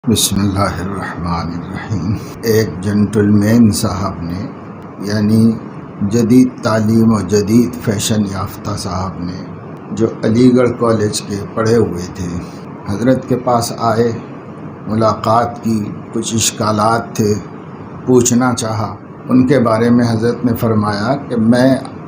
بسم اللہ الرحمن الرحیم۔ ایک جنٹل مین صاحب نے، یعنی جدید تعلیم و جدید فیشن یافتہ صاحب نے، جو علی گڑھ کالج کے پڑھے ہوئے تھے، حضرت کے پاس آئے، ملاقات کی، کچھ اشکالات تھے، پوچھنا چاہا۔ ان کے بارے میں حضرت نے فرمایا کہ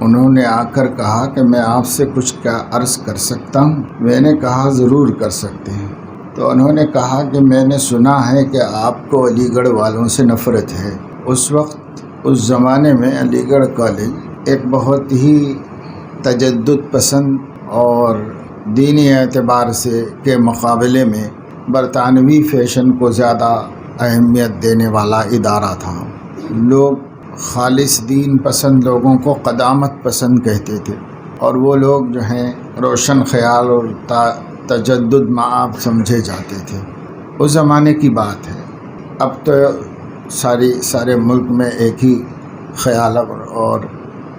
انہوں نے آ کر کہا کہ میں آپ سے کچھ کیا عرض کر سکتا ہوں؟ میں نے کہا ضرور کر سکتے ہیں۔ تو انہوں نے کہا کہ میں نے سنا ہے کہ آپ کو علی گڑھ والوں سے نفرت ہے۔ اس وقت، اس زمانے میں علی گڑھ کالج ایک بہت ہی تجدد پسند اور دینی اعتبار سے کے مقابلے میں برطانوی فیشن کو زیادہ اہمیت دینے والا ادارہ تھا۔ لوگ خالص دین پسند لوگوں کو قدامت پسند کہتے تھے، اور وہ لوگ جو ہیں روشن خیال اور تجدد مآب سمجھے جاتے تھے۔ اس زمانے کی بات ہے۔ اب تو سارے ملک میں ایک ہی خیال اور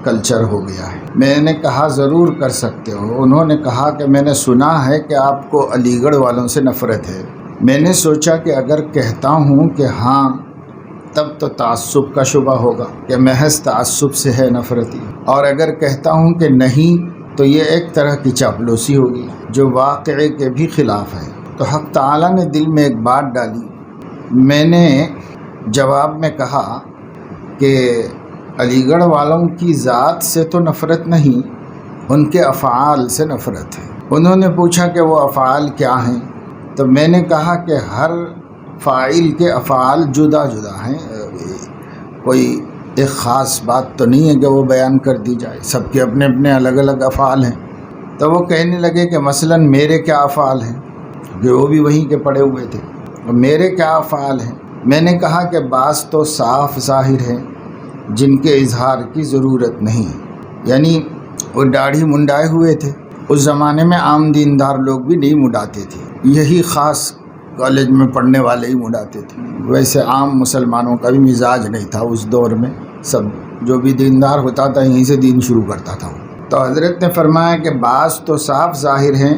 کلچر ہو گیا ہے۔ میں نے کہا ضرور کر سکتے ہو۔ انہوں نے کہا کہ میں نے سنا ہے کہ آپ کو علی گڑھ والوں سے نفرت ہے۔ میں نے سوچا کہ اگر کہتا ہوں کہ ہاں، تب تو تعصب کا شبہ ہوگا کہ محض تعصب سے ہے نفرتی، اور اگر کہتا ہوں کہ نہیں تو یہ ایک طرح کی چاپلوسی ہوگی جو واقعے کے بھی خلاف ہے۔ تو حق تعالیٰ نے دل میں ایک بات ڈالی۔ میں نے جواب میں کہا کہ علی گڑھ والوں کی ذات سے تو نفرت نہیں، ان کے افعال سے نفرت ہے۔ انہوں نے پوچھا کہ وہ افعال کیا ہیں؟ تو میں نے کہا کہ ہر فاعل کے افعال جدا جدا ہیں، کوئی ایک خاص بات تو نہیں ہے کہ وہ بیان کر دی جائے، سب کے اپنے اپنے الگ الگ افعال ہیں۔ تو وہ کہنے لگے کہ مثلاً میرے کیا افعال ہیں، کہ وہ بھی وہیں کے پڑے ہوئے تھے، میرے کیا افعال ہیں؟ میں نے کہا کہ بعض تو صاف ظاہر ہیں جن کے اظہار کی ضرورت نہیں، یعنی وہ داڑھی منڈائے ہوئے تھے۔ اس زمانے میں عام دیندار لوگ بھی نہیں منڈاتے تھے، یہی خاص کالج میں پڑھنے والے ہی منڈاتے تھے۔ ویسے عام مسلمانوں کا بھی مزاج نہیں تھا اس دور میں، سب جو بھی دیندار ہوتا تھا یہیں سے دین شروع کرتا تھا۔ تو حضرت نے فرمایا کہ بعض تو صاف ظاہر ہیں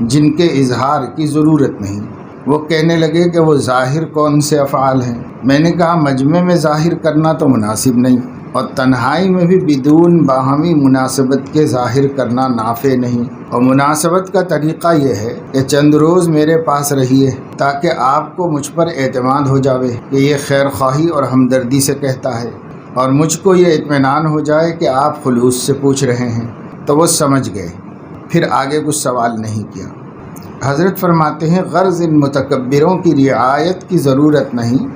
جن کے اظہار کی ضرورت نہیں۔ وہ کہنے لگے کہ وہ ظاہر کون سے افعال ہیں؟ میں نے کہا مجمع میں ظاہر کرنا تو مناسب نہیں، اور تنہائی میں بھی بدون باہمی مناسبت کے ظاہر کرنا نافع نہیں۔ اور مناسبت کا طریقہ یہ ہے کہ چند روز میرے پاس رہیے تاکہ آپ کو مجھ پر اعتماد ہو جاوے کہ یہ خیر خواہی اور ہمدردی سے کہتا ہے، اور مجھ کو یہ اطمینان ہو جائے کہ آپ خلوص سے پوچھ رہے ہیں۔ تو وہ سمجھ گئے، پھر آگے کچھ سوال نہیں کیا۔ حضرت فرماتے ہیں غرض ان متکبروں کی رعایت کی ضرورت نہیں،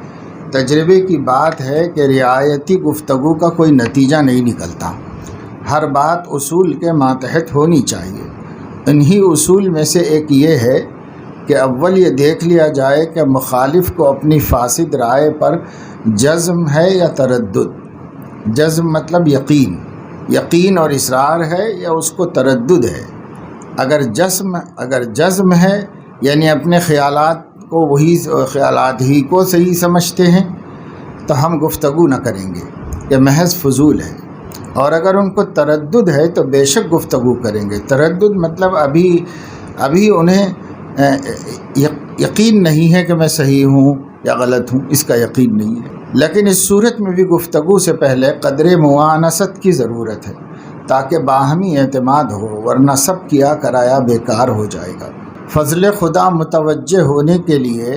تجربے کی بات ہے کہ رعایتی گفتگو کا کوئی نتیجہ نہیں نکلتا، ہر بات اصول کے ماتحت ہونی چاہیے۔ انہی اصول میں سے ایک یہ ہے کہ اول یہ دیکھ لیا جائے کہ مخالف کو اپنی فاسد رائے پر جزم ہے یا تردد۔ جزم مطلب یقین اور اصرار ہے، یا اس کو تردد ہے۔ اگر جزم ہے، یعنی اپنے خیالات کو وہی خیالات ہی کو صحیح سمجھتے ہیں، تو ہم گفتگو نہ کریں گے کہ محض فضول ہے۔ اور اگر ان کو تردد ہے تو بے شک گفتگو کریں گے۔ تردد مطلب ابھی انہیں یقین نہیں ہے کہ میں صحیح ہوں یا غلط ہوں، اس کا یقین نہیں ہے۔ لیکن اس صورت میں بھی گفتگو سے پہلے قدر موانست کی ضرورت ہے تاکہ باہمی اعتماد ہو، ورنہ سب کیا کرایا بیکار ہو جائے گا۔ فضل خدا متوجہ ہونے کے لیے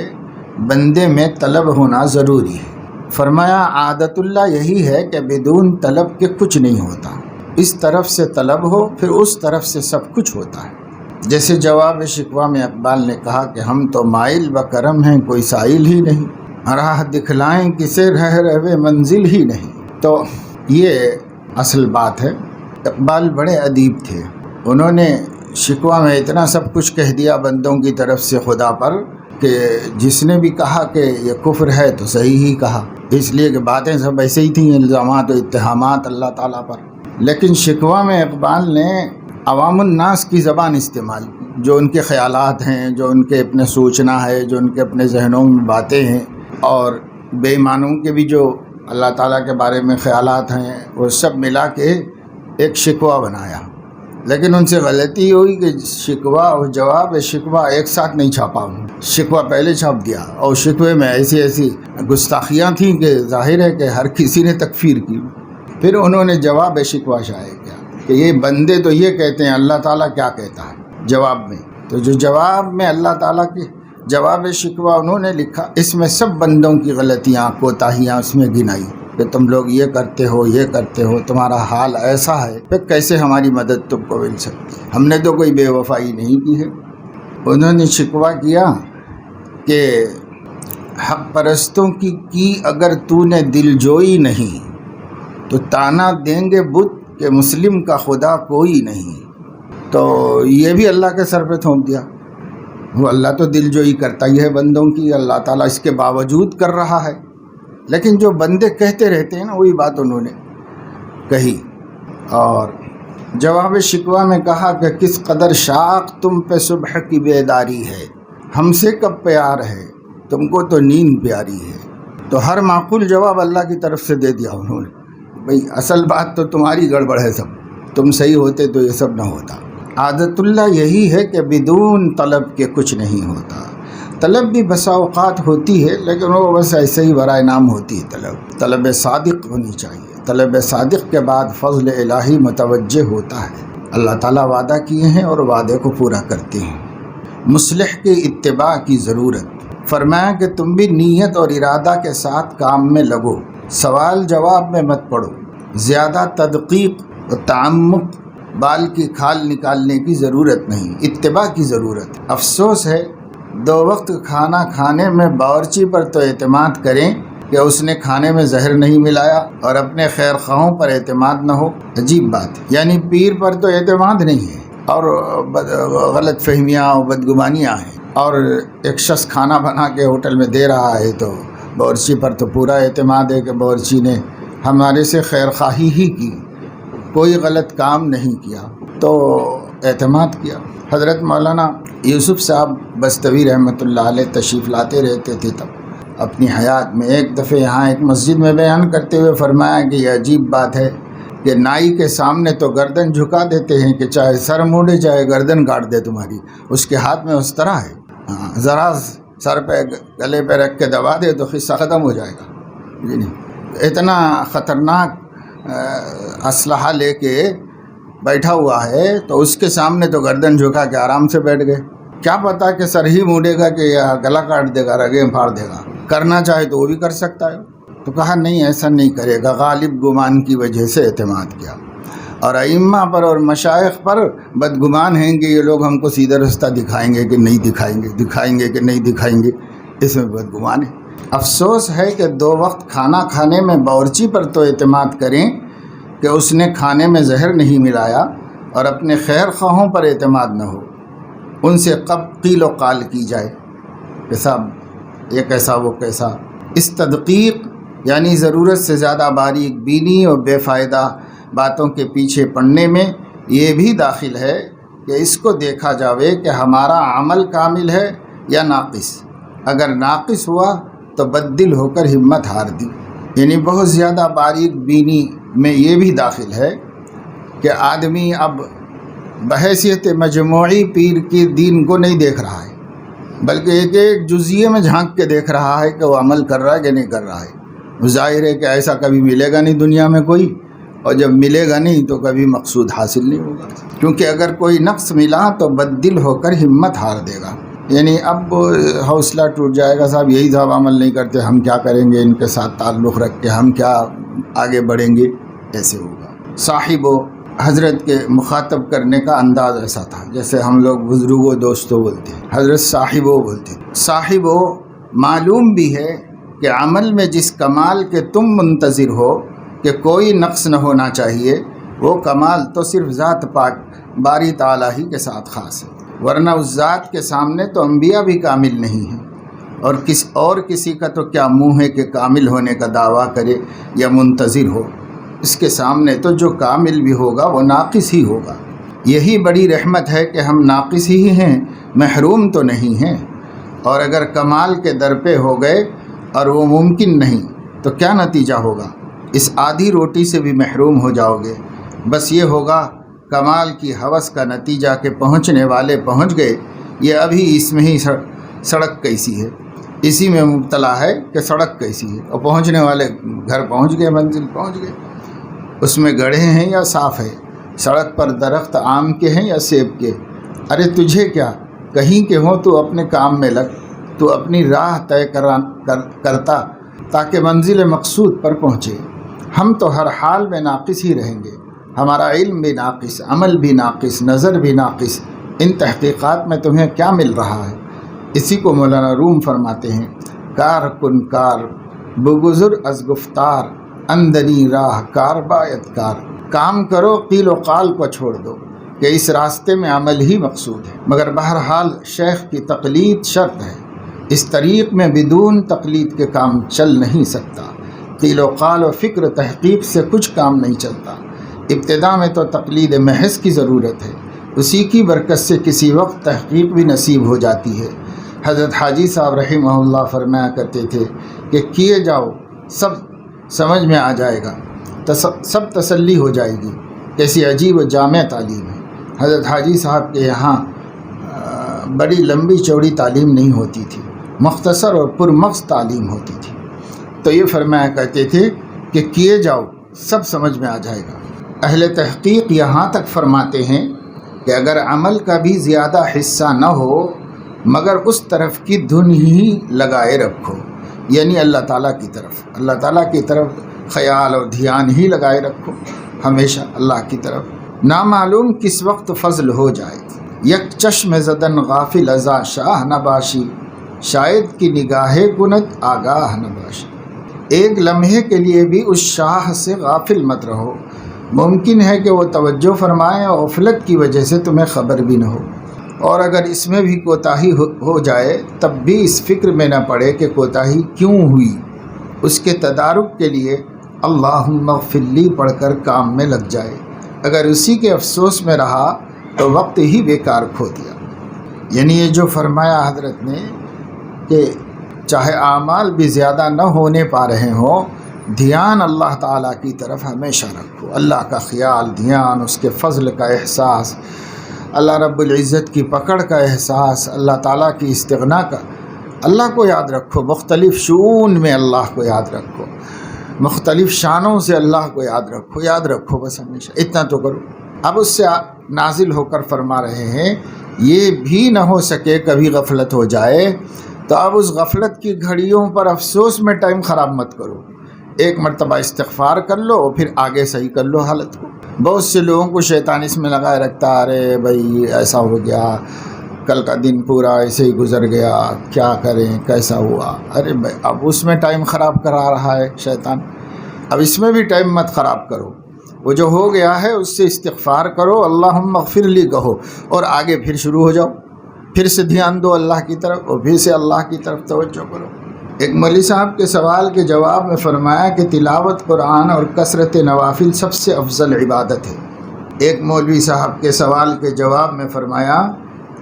بندے میں طلب ہونا ضروری ہے۔ فرمایا عادت اللہ یہی ہے کہ بدون طلب کے کچھ نہیں ہوتا، اس طرف سے طلب ہو پھر اس طرف سے سب کچھ ہوتا ہے۔ جیسے جواب شکوہ میں اقبال نے کہا کہ ہم تو مائل بکرم ہیں، کوئی سائل ہی نہیں، راہ دکھلائیں کسے رہ رہے منزل ہی نہیں۔ تو یہ اصل بات ہے۔ اقبال بڑے ادیب تھے، انہوں نے شکوہ میں اتنا سب کچھ کہہ دیا بندوں کی طرف سے خدا پر کہ جس نے بھی کہا کہ یہ کفر ہے تو صحیح ہی کہا، اس لیے کہ باتیں سب ایسے ہی تھیں، الزامات و اتہامات اللہ تعالیٰ پر۔ لیکن شکوہ میں اقبال نے عوام الناس کی زبان استعمال کی، جو ان کے خیالات ہیں، جو ان کے اپنے سوچنا ہے، جو ان کے اپنے ذہنوں میں باتیں ہیں، اور بے ایمانوں کے بھی جو اللہ تعالیٰ کے بارے میں خیالات ہیں، وہ سب ملا کے ایک شکوہ بنایا۔ لیکن ان سے غلطی ہوئی کہ شکوہ اور جواب شکوہ ایک ساتھ نہیں چھاپا انہوں نے، شکوہ پہلے چھاپ دیا، اور شکوے میں ایسی ایسی گستاخیاں تھیں کہ ظاہر ہے کہ ہر کسی نے تکفیر کی۔ پھر انہوں نے جواب شکوہ شائع کیا کہ یہ بندے تو یہ کہتے ہیں، اللہ تعالیٰ کیا کہتا ہے جواب میں؟ تو جو جواب میں اللہ تعالیٰ کے جواب شکوہ انہوں نے لکھا، اس میں سب بندوں کی غلطیاں کوتاہیاں اس میں گنائی کہ تم لوگ یہ کرتے ہو، تمہارا حال ایسا ہے، پھر کیسے ہماری مدد تم کو مل سکتی ہے؟ ہم نے تو کوئی بے وفائی نہیں کی ہے۔ انہوں نے شکوہ کیا کہ حق پرستوں کی اگر تو نے دل جوئی نہیں تو تانا دیں گے بت کہ مسلم کا خدا کوئی نہیں۔ تو یہ بھی اللہ کے سر پہ تھوپ دیا، وہ اللہ تو دل جوئی کرتا ہی ہے بندوں کی، اللہ تعالیٰ اس کے باوجود کر رہا ہے، لیکن جو بندے کہتے رہتے ہیں نا وہی بات انہوں نے کہی۔ اور جواب شکوہ میں کہا کہ کس قدر شاق تم پہ صبح کی بیداری ہے، ہم سے کب پیار ہے، تم کو تو نیند پیاری ہے۔ تو ہر معقول جواب اللہ کی طرف سے دے دیا انہوں نے، بھئی اصل بات تو تمہاری گڑبڑ ہے، سب تم صحیح ہوتے تو یہ سب نہ ہوتا۔ عادت اللہ یہی ہے کہ بدون طلب کے کچھ نہیں ہوتا۔ طلب بھی بسا اوقات ہوتی ہے، لیکن وہ بس ایسے ہی برائے نام ہوتی ہے۔ طلب صادق ہونی چاہیے، طلب صادق کے بعد فضل الہی متوجہ ہوتا ہے۔ اللہ تعالیٰ وعدہ کیے ہیں اور وعدے کو پورا کرتے ہیں۔ مصلح کی اتباع کی ضرورت، فرمایا کہ تم بھی نیت اور ارادہ کے ساتھ کام میں لگو، سوال جواب میں مت پڑو، زیادہ تدقیق و تعمق بال کی کھال نکالنے کی ضرورت نہیں، اتباع کی ضرورت۔ افسوس ہے 2 وقت کھانا کھانے میں باورچی پر تو اعتماد کریں کہ اس نے کھانے میں زہر نہیں ملایا، اور اپنے خیر خواہوں پر اعتماد نہ ہو۔ عجیب بات، یعنی پیر پر تو اعتماد نہیں ہے اور غلط فہمیاں اور بدگمانیاں ہیں، اور ایک شخص کھانا بنا کے ہوٹل میں دے رہا ہے تو باورچی پر تو پورا اعتماد ہے کہ باورچی نے ہمارے سے خیر خواہی ہی کی، کوئی غلط کام نہیں کیا، تو اعتماد کیا۔ حضرت مولانا یوسف صاحب بستوی رحمۃ اللہ علیہ تشریف لاتے رہتے تھے تب اپنی حیات میں۔ ایک دفعہ یہاں ایک مسجد میں بیان کرتے ہوئے فرمایا کہ یہ عجیب بات ہے کہ نائی کے سامنے تو گردن جھکا دیتے ہیں کہ چاہے سر موڑے چاہے گردن کاٹ دے تمہاری، اس کے ہاتھ میں اس طرح ہے، ذرا سر پہ گلے پہ رکھ کے دبا دے تو قصہ ختم ہو جائے گا۔ جی نہیں، اتنا خطرناک اسلحہ لے کے بیٹھا ہوا ہے، تو اس کے سامنے تو گردن جھکا کے آرام سے بیٹھ گئے۔ کیا پتا کہ سر ہی موڑے گا کہ یا گلا کاٹ دے گا، رگیں پھاڑ دے گا، کرنا چاہے تو وہ بھی کر سکتا ہے۔ تو کہا نہیں ایسا نہیں کرے گا، غالب گمان کی وجہ سے اعتماد کیا۔ اور ائمہ پر اور مشائخ پر بدگمان ہیں کہ یہ لوگ ہم کو سیدھا رستہ دکھائیں گے کہ نہیں دکھائیں گے، دکھائیں گے کہ نہیں دکھائیں گے، اس میں بدگمان ہے۔ افسوس ہے کہ 2 وقت کھانا کھانے میں باورچی پر تو اعتماد کریں کہ اس نے کھانے میں زہر نہیں ملایا، اور اپنے خیر خواہوں پر اعتماد نہ ہو، ان سے کب قیل و قال کی جائے کہ صاحب یہ کیسا وہ کیسا۔ اس تدقیق یعنی ضرورت سے زیادہ باریک بینی اور بے فائدہ باتوں کے پیچھے پڑنے میں یہ بھی داخل ہے کہ اس کو دیکھا جاوے کہ ہمارا عمل کامل ہے یا ناقص۔ اگر ناقص ہوا تو بددل ہو کر ہمت ہار دی۔ یعنی بہت زیادہ باریک بینی میں یہ بھی داخل ہے کہ آدمی اب بحیثیت مجموعی پیر کی دین کو نہیں دیکھ رہا ہے، بلکہ ایک ایک جزیے میں جھانک کے دیکھ رہا ہے کہ وہ عمل کر رہا ہے کہ نہیں کر رہا ہے۔ ظاہر ہے کہ ایسا کبھی ملے گا نہیں دنیا میں کوئی، اور جب ملے گا نہیں تو کبھی مقصود حاصل نہیں ہوگا، کیونکہ اگر کوئی نقص ملا تو بددل ہو کر ہمت ہار دے گا۔ یعنی اب حوصلہ ٹوٹ جائے گا، صاحب یہی صاحب عمل نہیں کرتے، ہم کیا کریں گے ان کے ساتھ تعلق رکھ کے، ہم کیا آگے بڑھیں گے، ایسے ہوگا۔ صاحب و حضرت کے مخاطب کرنے کا انداز ایسا تھا جیسے ہم لوگ بزرگوں دوستوں بولتے ہیں، حضرت صاحب و بولتے ہیں۔ صاحب و معلوم بھی ہے کہ عمل میں جس کمال کے تم منتظر ہو کہ کوئی نقص نہ ہونا چاہیے، وہ کمال تو صرف ذات پاک باری تعالیٰ ہی کے ساتھ خاص ہے، ورنہ اس ذات کے سامنے تو انبیاء بھی کامل نہیں ہیں، اور کسی کا تو کیا منہ ہے کہ کامل ہونے کا دعویٰ کرے یا منتظر ہو، اس کے سامنے تو جو کامل بھی ہوگا وہ ناقص ہی ہوگا۔ یہی بڑی رحمت ہے کہ ہم ناقص ہی ہیں، محروم تو نہیں ہیں، اور اگر کمال کے در پہ ہو گئے اور وہ ممکن نہیں تو کیا نتیجہ ہوگا؟ اس آدھی روٹی سے بھی محروم ہو جاؤ گے، بس یہ ہوگا کمال کی ہوس کا نتیجہ کہ پہنچنے والے پہنچ گئے، یہ ابھی اس میں ہی سڑک کیسی ہے، اسی میں مبتلا ہے کہ سڑک کیسی ہے، اور پہنچنے والے گھر پہنچ گئے، منزل پہنچ گئے، اس میں گڑھے ہیں یا صاف ہے، سڑک پر درخت آم کے ہیں یا سیب کے، ارے تجھے کیا، کہیں کہ ہو تو اپنے کام میں لگ، تو اپنی راہ طے کرتا تاکہ منزل مقصود پر پہنچے۔ ہم تو ہر حال میں ناقص ہی رہیں گے، ہمارا علم بھی ناقص، عمل بھی ناقص، نظر بھی ناقص، ان تحقیقات میں تمہیں کیا مل رہا ہے؟ اسی کو مولانا روم فرماتے ہیں، کار کن کار بگزر از گفتار، اندری راہ کار باید کار، کام کرو قیل و قال کو چھوڑ دو کہ اس راستے میں عمل ہی مقصود ہے، مگر بہرحال شیخ کی تقلید شرط ہے، اس طریق میں بدون تقلید کے کام چل نہیں سکتا، قیل و قال و فکر تحقیق سے کچھ کام نہیں چلتا، ابتدا میں تو تقلید محض کی ضرورت ہے، اسی کی برکت سے کسی وقت تحقیق بھی نصیب ہو جاتی ہے۔ حضرت حاجی صاحب رحمہ اللہ فرمایا کرتے تھے کہ کیے جاؤ سب سمجھ میں آ جائے گا، سب تسلی ہو جائے گی، کیسی عجیب و جامع تعلیم ہے۔ حضرت حاجی صاحب کے یہاں بڑی لمبی چوڑی تعلیم نہیں ہوتی تھی، مختصر اور پرمغز تعلیم ہوتی تھی، تو یہ فرمایا کرتے تھے کہ کیے جاؤ سب سمجھ میں آ جائے گا۔ اہل تحقیق یہاں تک فرماتے ہیں کہ اگر عمل کا بھی زیادہ حصہ نہ ہو مگر اس طرف کی دھن ہی لگائے رکھو، یعنی اللہ تعالیٰ کی طرف، اللہ تعالیٰ کی طرف خیال اور دھیان ہی لگائے رکھو، ہمیشہ اللہ کی طرف، نامعلوم کس وقت فضل ہو جائے، یک چشم زدن غافل ازا شاہ نباشی، شاید کی نگاہ کنت آگاہ نباشی، ایک لمحے کے لیے بھی اس شاہ سے غافل مت رہو، ممکن ہے کہ وہ توجہ فرمائے اور غفلت کی وجہ سے تمہیں خبر بھی نہ ہو، اور اگر اس میں بھی کوتاہی ہو جائے تب بھی اس فکر میں نہ پڑے کہ کوتاہی کیوں ہوئی، اس کے تدارک کے لیے اللہم اغفر لی پڑھ کر کام میں لگ جائے، اگر اسی کے افسوس میں رہا تو وقت ہی بیکار کھو دیا۔ یعنی یہ جو فرمایا حضرت نے کہ چاہے اعمال بھی زیادہ نہ ہونے پا رہے ہوں، دھیان اللہ تعالیٰ کی طرف ہمیشہ رکھو، اللہ کا خیال، دھیان، اس کے فضل کا احساس، اللہ رب العزت کی پکڑ کا احساس، اللہ تعالیٰ کی استغنا کا، اللہ کو یاد رکھو، مختلف شؤون میں اللہ کو یاد رکھو، مختلف شانوں سے اللہ کو یاد رکھو بس ہمیشہ، اتنا تو کرو۔ اب اس سے نازل ہو کر فرما رہے ہیں یہ بھی نہ ہو سکے کبھی غفلت ہو جائے تو اب اس غفلت کی گھڑیوں پر افسوس میں ٹائم خراب مت کرو، ایک مرتبہ استغفار کر لو اور پھر آگے صحیح کر لو حالت کو۔ بہت سے لوگوں کو شیطان اس میں لگائے رکھتا، ارے بھائی ایسا ہو گیا، کل کا دن پورا ایسے ہی گزر گیا، کیا کریں، کیسا ہوا، ارے بھائی اب اس میں ٹائم خراب کرا رہا ہے شیطان، اب اس میں بھی ٹائم مت خراب کرو، وہ جو ہو گیا ہے اس سے استغفار کرو، اللہم اغفر لی کہو، اور آگے پھر شروع ہو جاؤ، پھر سے دھیان دو اللہ کی طرف اور پھر سے اللہ کی طرف توجہ کرو۔ ایک مولوی صاحب کے سوال کے جواب میں فرمایا کہ تلاوت قرآن اور کثرت نوافل سب سے افضل عبادت ہے۔ ایک مولوی صاحب کے سوال کے جواب میں فرمایا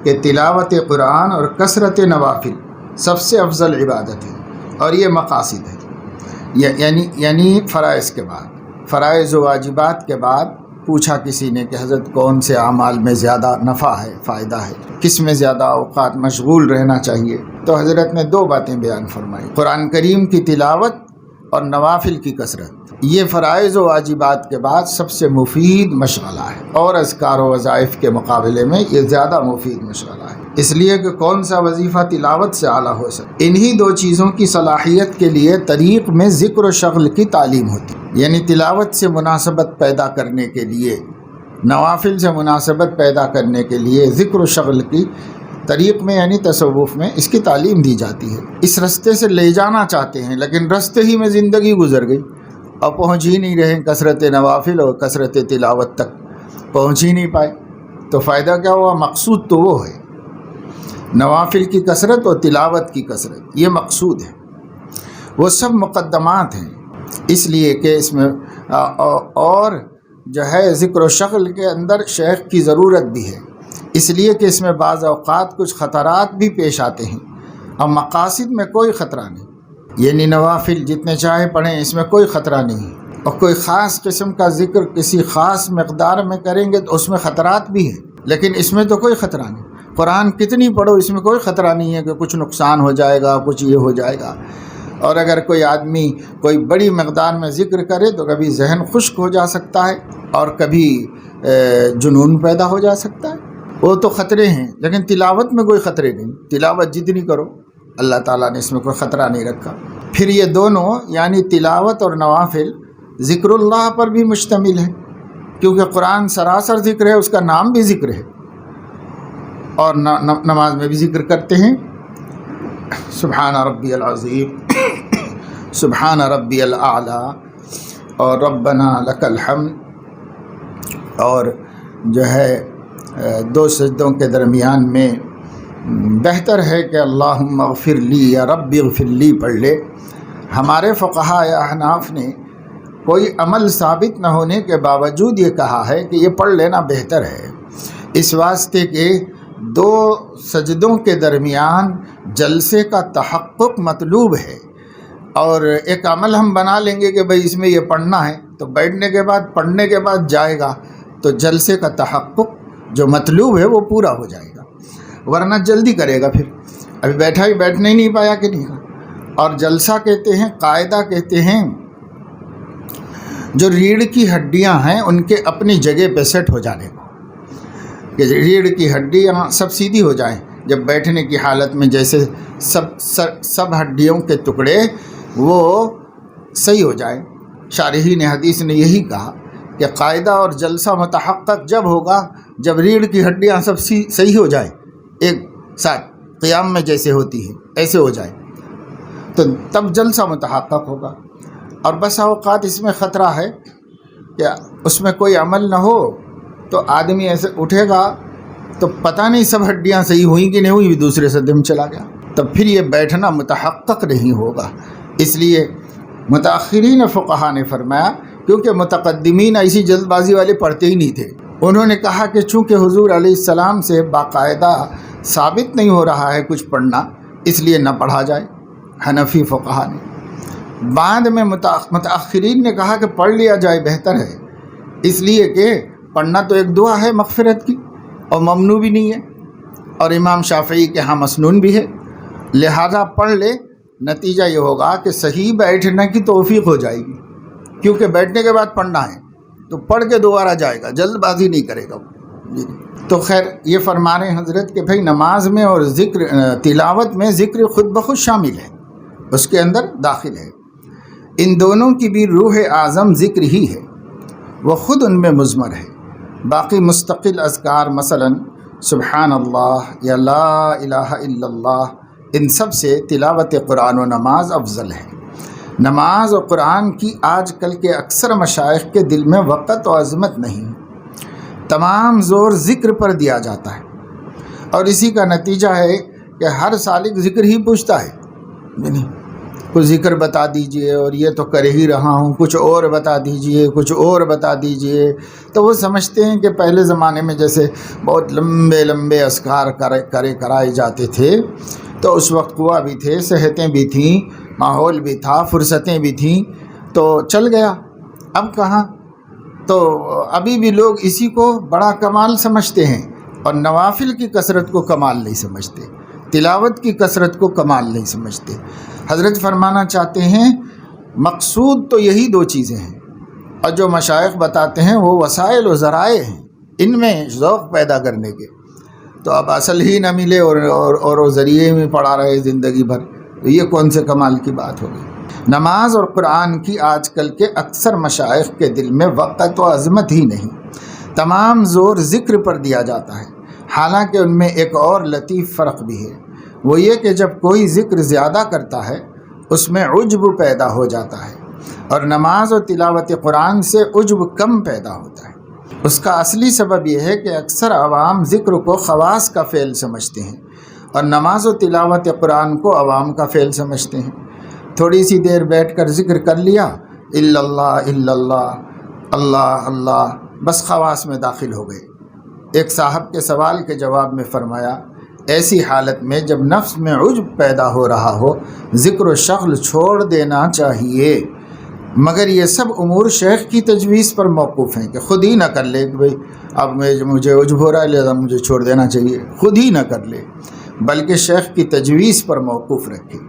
کہ تلاوت قرآن اور کثرت نوافل سب سے افضل عبادت ہے، اور یہ مقاصد ہے، یعنی فرائض کے بعد، فرائض و واجبات کے بعد پوچھا کسی نے کہ حضرت کون سے اعمال میں زیادہ نفع ہے، فائدہ ہے، کس میں زیادہ اوقات مشغول رہنا چاہیے، تو حضرت نے دو باتیں بیان فرمائی، قرآن کریم کی تلاوت اور نوافل کی کثرت، یہ فرائض و واجبات کے بعد سب سے مفید مشغلہ ہے، اور اذکار و وظائف کے مقابلے میں یہ زیادہ مفید مشغلہ ہے، اس لیے کہ کون سا وظیفہ تلاوت سے اعلیٰ ہو سکے۔ انہی دو چیزوں کی صلاحیت کے لیے طریق میں ذکر و شغل کی تعلیم ہوتی، یعنی تلاوت سے مناسبت پیدا کرنے کے لیے، نوافل سے مناسبت پیدا کرنے کے لیے ذکر و شغل کی طریق میں یعنی تصوف میں اس کی تعلیم دی جاتی ہے۔ اس رستے سے لے جانا چاہتے ہیں لیکن رستے ہی میں زندگی گزر گئی اور پہنچ ہی نہیں رہے، کثرت نوافل اور کثرت تلاوت تک پہنچ ہی نہیں پائے، تو فائدہ کیا ہوا؟ مقصود تو وہ ہے، نوافل کی کثرت اور تلاوت کی کثرت، یہ مقصود ہے، وہ سب مقدمات ہیں، اس لیے کہ اس میں اور جو ہے ذکر و شغل کے اندر شیخ کی ضرورت بھی ہے، اس لیے کہ اس میں بعض اوقات کچھ خطرات بھی پیش آتے ہیں، اور مقاصد میں کوئی خطرہ نہیں، یعنی نوافل جتنے چاہے پڑھیں اس میں کوئی خطرہ نہیں، اور کوئی خاص قسم کا ذکر کسی خاص مقدار میں کریں گے تو اس میں خطرات بھی ہیں، لیکن اس میں تو کوئی خطرہ نہیں۔ قرآن کتنی پڑھو اس میں کوئی خطرہ نہیں ہے کہ کچھ نقصان ہو جائے گا، کچھ یہ ہو جائے گا۔ اور اگر کوئی آدمی کوئی بڑی مقدار میں ذکر کرے تو کبھی ذہن خشک ہو جا سکتا ہے اور کبھی جنون پیدا ہو جا سکتا ہے، وہ تو خطرے ہیں۔ لیکن تلاوت میں کوئی خطرے نہیں، تلاوت جتنی کرو اللہ تعالیٰ نے اس میں کوئی خطرہ نہیں رکھا۔ پھر یہ دونوں یعنی تلاوت اور نوافل ذکر اللہ پر بھی مشتمل ہے، کیونکہ قرآن سراسر ذکر ہے، اس کا نام بھی ذکر ہے، اور نماز میں بھی ذکر کرتے ہیں، سبحان ربی العظیم، سبحان ربی الاعلیٰ، اور ربنا لک الحمد، اور جو ہے دو سجدوں کے درمیان میں بہتر ہے کہ اللہم اغفر لی یا رب اغفر لی پڑھ لے۔ ہمارے فقہاء یا احناف نے کوئی عمل ثابت نہ ہونے کے باوجود یہ کہا ہے کہ یہ پڑھ لینا بہتر ہے، اس واسطے کہ دو سجدوں کے درمیان جلسے کا تحقق مطلوب ہے، اور ایک عمل ہم بنا لیں گے کہ بھئی اس میں یہ پڑھنا ہے، تو بیٹھنے کے بعد پڑھنے کے بعد جائے گا تو جلسے کا تحقق جو مطلوب ہے وہ پورا ہو جائے گا، ورنہ جلدی کرے گا، پھر ابھی بیٹھنے ہی نہیں پایا کہ نہیں کہا۔ اور جلسہ کہتے ہیں، قاعدہ کہتے ہیں، جو ریڑھ کی ہڈیاں ہیں ان کے اپنی جگہ پہ سیٹ ہو جانے کو، کہ ریڑھ کی ہڈیاں سب سیدھی ہو جائیں جب بیٹھنے کی حالت میں، جیسے سب ہڈیوں کے ٹکڑے وہ صحیح ہو جائیں۔ شارحین حدیث نے یہی کہا کہ قاعدہ اور جلسہ متحقق جب ہوگا جب ریڑھ کی ہڈیاں سب صحیح ہو جائیں، ایک ساتھ قیام میں جیسے ہوتی ہے ایسے ہو جائے، تو تب جلسہ متحقق ہوگا۔ اور بس اوقات اس میں خطرہ ہے کہ اس میں کوئی عمل نہ ہو تو آدمی ایسے اٹھے گا تو پتہ نہیں سب ہڈیاں صحیح ہوئیں کہ نہیں ہوئی، دوسرے سے دم چلا گیا، تب پھر یہ بیٹھنا متحقق نہیں ہوگا۔ اس لیے متاخرین فقہاء نے فرمایا، کیونکہ متقدمین ایسی جلد بازی والے پڑھتے ہی نہیں تھے، انہوں نے کہا کہ چونکہ حضور علیہ السلام سے باقاعدہ ثابت نہیں ہو رہا ہے کچھ پڑھنا، اس لیے نہ پڑھا جائے۔ حنفی فقہاء نے بعد میں متاخرین نے کہا کہ پڑھ لیا جائے بہتر ہے، اس لیے کہ پڑھنا تو ایک دعا ہے مغفرت کی اور ممنوع بھی نہیں ہے، اور امام شافعی کے ہاں مسنون بھی ہے، لہذا پڑھ لے، نتیجہ یہ ہوگا کہ صحیح بیٹھنے کی توفیق ہو جائے گی، کیونکہ بیٹھنے کے بعد پڑھنا ہے تو پڑھ کے دوبارہ جائے گا، جلد بازی نہیں کرے گا۔ تو خیر یہ فرما رہے ہیں حضرت کہ بھائی نماز میں اور تلاوت میں ذکر خود بخود شامل ہے، اس کے اندر داخل ہے۔ ان دونوں کی بھی روح اعظم ذکر ہی ہے، وہ خود ان میں مضمر ہے۔ باقی مستقل اذکار مثلا سبحان اللہ یا لا الہ الا اللہ، ان سب سے تلاوت قرآن و نماز افضل ہے۔ نماز اور قرآن کی آج کل کے اکثر مشائخ کے دل میں وقت و عظمت نہیں، تمام زور ذکر پر دیا جاتا ہے، اور اسی کا نتیجہ ہے کہ ہر سالک ذکر ہی پوچھتا ہے، نہیں کچھ ذکر بتا دیجئے، اور یہ تو کر ہی رہا ہوں، کچھ اور بتا دیجئے، کچھ اور بتا دیجئے۔ تو وہ سمجھتے ہیں کہ پہلے زمانے میں جیسے بہت لمبے لمبے اذکار کرائے جاتے تھے، تو اس وقت قوا بھی تھے، صحتیں بھی تھیں، ماحول بھی تھا، فرصتیں بھی تھیں، تو چل گیا۔ اب کہاں، تو ابھی بھی لوگ اسی کو بڑا کمال سمجھتے ہیں، اور نوافل کی کثرت کو کمال نہیں سمجھتے، تلاوت کی کثرت کو کمال نہیں سمجھتے۔ حضرت فرمانا چاہتے ہیں مقصود تو یہی دو چیزیں ہیں، اور جو مشائخ بتاتے ہیں وہ وسائل و ذرائع ہیں ان میں ذوق پیدا کرنے کے، تو اب اصل ہی نہ ملے اور وہ ذریعے میں پڑا رہے زندگی بھر، تو یہ کون سے کمال کی بات ہوگی۔ نماز اور قرآن کی آج کل کے اکثر مشائخ کے دل میں وقت و عظمت ہی نہیں، تمام زور ذکر پر دیا جاتا ہے۔ حالانکہ ان میں ایک اور لطیف فرق بھی ہے، وہ یہ کہ جب کوئی ذکر زیادہ کرتا ہے اس میں عجب پیدا ہو جاتا ہے، اور نماز و تلاوت قرآن سے عجب کم پیدا ہوتا ہے۔ اس کا اصلی سبب یہ ہے کہ اکثر عوام ذکر کو خواص کا فعل سمجھتے ہیں، اور نماز و تلاوت قرآن کو عوام کا فعل سمجھتے ہیں۔ تھوڑی سی دیر بیٹھ کر ذکر کر لیا، الا اللہ اللہ اللہ، بس خواص میں داخل ہو گئے۔ ایک صاحب کے سوال کے جواب میں فرمایا، ایسی حالت میں جب نفس میں عجب پیدا ہو رہا ہو، ذکر و شغل چھوڑ دینا چاہیے، مگر یہ سب امور شیخ کی تجویز پر موقوف ہیں کہ خود ہی نہ کر لے کہ بھئی اب مجھے عجب ہو رہا ہے لہذا مجھے چھوڑ دینا چاہیے، خود ہی نہ کر لے، بلکہ شیخ کی تجویز پر موقوف رکھے۔